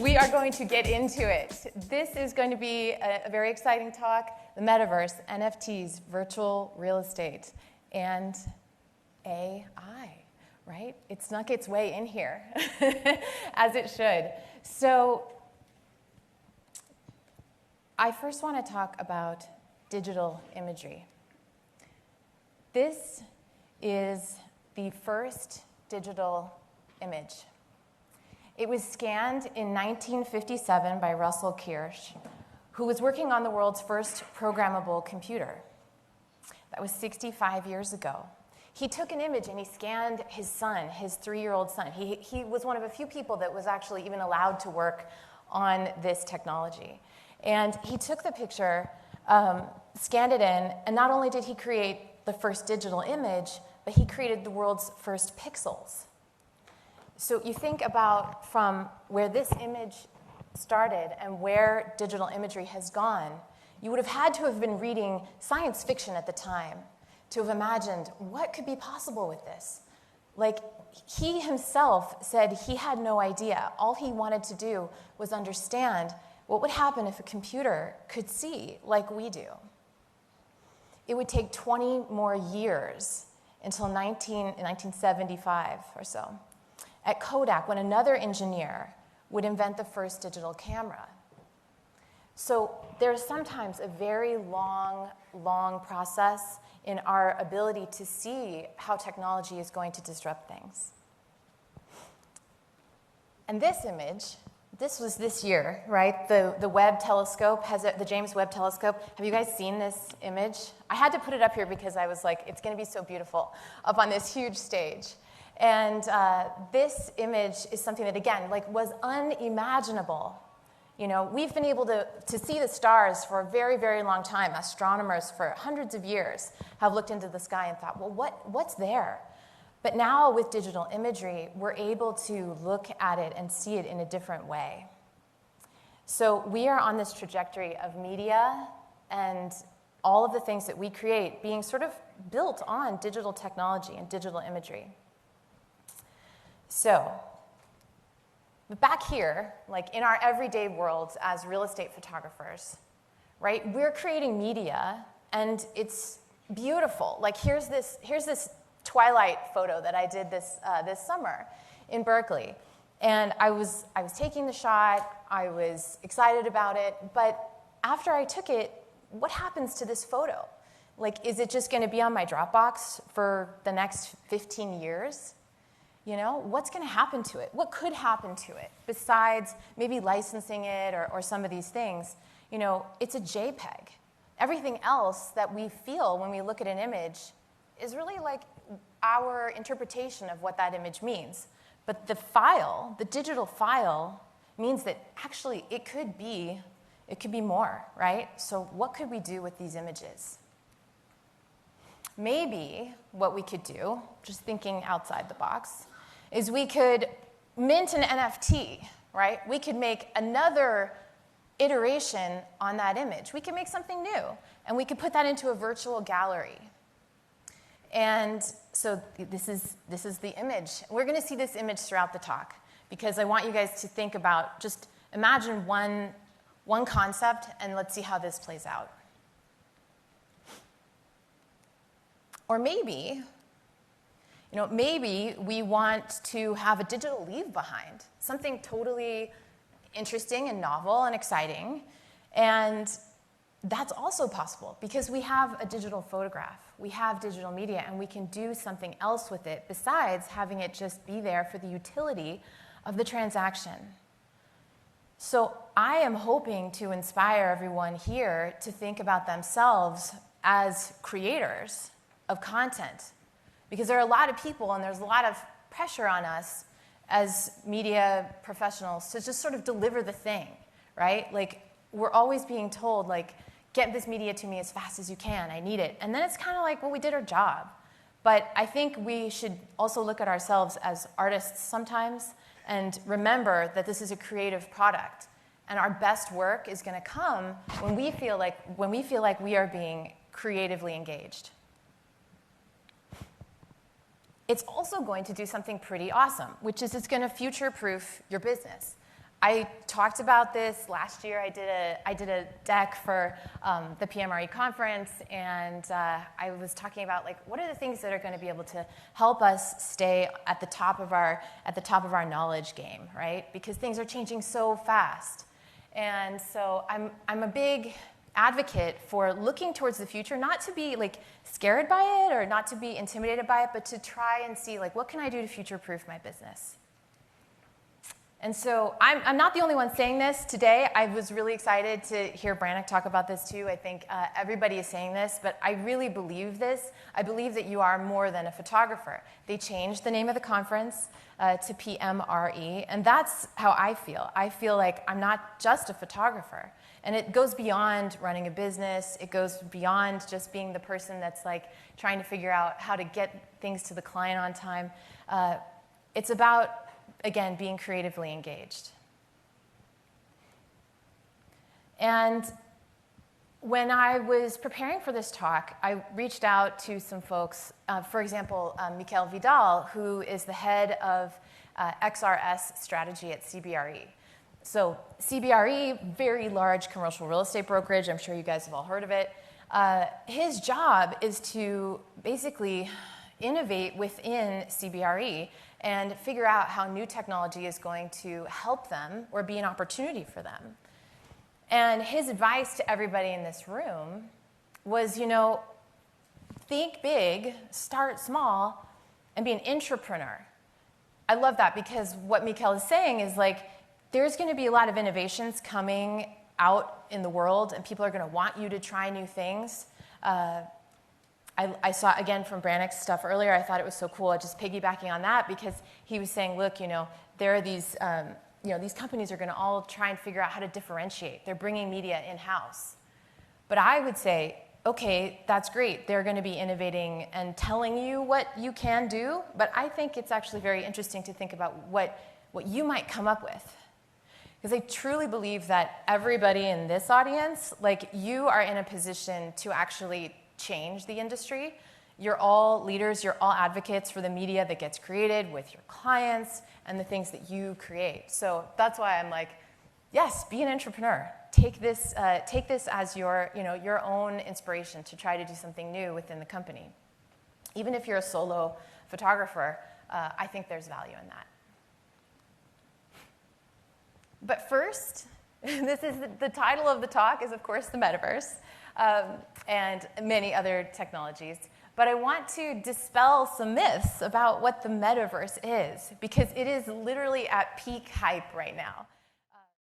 We are going to get into it. This is going to be a very exciting talk, the Metaverse, NFTs, virtual real estate, and AI, right? It snuck its way in here, as it should. So I first want to talk about digital imagery. This is the first digital image. It was scanned in 1957 by Russell Kirsch, who was working on the world's first programmable computer. That was 65 years ago. He took an image and he scanned his son, his 3-year-old son. He was one of a few people that was actually even allowed to work on this technology. And he took the picture, scanned it in, and not only did he create the first digital image, but he created the world's first pixels. So you think about from where this image started and where digital imagery has gone, you would have had to have been reading science fiction at the time to have imagined what could be possible with this. Like, he himself said he had no idea. All he wanted to do was understand what would happen if a computer could see like we do. It would take 20 more years until 1975 or so, at Kodak, when another engineer would invent the first digital camera. So there's sometimes a very long, long process in our ability to see how technology is going to disrupt things. And this image, this was this year, right? The Webb telescope, the James Webb telescope. Have you guys seen this image? I had to put it up here because I was like, it's going to be so beautiful up on this huge stage. And this image is something that, again, like, was unimaginable. You know, we've been able to see the stars for a very, very long time. Astronomers for hundreds of years have looked into the sky and thought, well, what's there? But now with digital imagery, we're able to look at it and see it in a different way. So we are on this trajectory of media and all of the things that we create being sort of built on digital technology and digital imagery. So, but back here, like in our everyday worlds as real estate photographers, right, we're creating media, and it's beautiful. Like, here's this Twilight photo that I did this summer in Berkeley. And I was taking the shot, I was excited about it, but after I took it, what happens to this photo? Like, is it just going to be on my Dropbox for the next 15 years? You know, what's going to happen to it? What could happen to it besides maybe licensing it or some of these things? You know, it's a JPEG. Everything else that we feel when we look at an image is really like our interpretation of what that image means. But the file, the digital file, means that actually it could be more, right? So what could we do with these images? Maybe what we could do, just thinking outside the box, is we could mint an NFT, right? We could make another iteration on that image. We could make something new, and we could put that into a virtual gallery. And so this is the image. We're going to see this image throughout the talk, because I want you guys to think about, just imagine one concept, and let's see how this plays out. Or maybe, maybe we want to have a digital leave behind, something totally interesting and novel and exciting. And that's also possible because we have a digital photograph, we have digital media, and we can do something else with it besides having it just be there for the utility of the transaction. So I am hoping to inspire everyone here to think about themselves as creators of content, because there are a lot of people and there's a lot of pressure on us as media professionals to just sort of deliver the thing, right? Like, we're always being told, like, get this media to me as fast as you can, I need it. And then it's kind of like, well, we did our job. But I think we should also look at ourselves as artists sometimes and remember that this is a creative product. And our best work is going to come when we feel like we are being creatively engaged. It's also going to do something pretty awesome, which is it's going to future-proof your business. I talked about this last year. I did a deck for the PMRE conference, and I was talking about like what are the things that are going to be able to help us stay at the top of our knowledge game, right? Because things are changing so fast, and so I'm a big advocate for looking towards the future, not to be like scared by it or not to be intimidated by it, but to try and see like what can I do to future-proof my business. And so I'm not the only one saying this today. I was really excited to hear Brannick talk about this too. I think everybody is saying this, but I really believe this. I believe that you are more than a photographer. They changed the name of the conference to PMRE, and that's how I feel. I feel like I'm not just a photographer. And it goes beyond running a business. It goes beyond just being the person that's like trying to figure out how to get things to the client on time. It's about, again, being creatively engaged. And when I was preparing for this talk, I reached out to some folks, for example, Mikel Vidal, who is the head of XRS strategy at CBRE. So CBRE, very large commercial real estate brokerage. I'm sure you guys have all heard of it. His job is to basically innovate within CBRE and figure out how new technology is going to help them or be an opportunity for them. And his advice to everybody in this room was, think big, start small, and be an intrapreneur. I love that because what Mikel is saying is like, there's going to be a lot of innovations coming out in the world, and people are going to want you to try new things. I saw, again, from Brannick's stuff earlier, I thought it was so cool, just piggybacking on that, because he was saying, look, there are these, these companies are going to all try and figure out how to differentiate. They're bringing media in-house. But I would say, okay, that's great. They're going to be innovating and telling you what you can do, but I think it's actually very interesting to think about what you might come up with. Because I truly believe that everybody in this audience, like you are in a position to actually change the industry. You're all leaders, you're all advocates for the media that gets created with your clients and the things that you create. So that's why I'm like, yes, be an entrepreneur. Take this as your own inspiration to try to do something new within the company. Even if you're a solo photographer, I think there's value in that. But first, this is the title of the talk is, of course, the Metaverse and many other technologies. But I want to dispel some myths about what the Metaverse is, because it is literally at peak hype right now.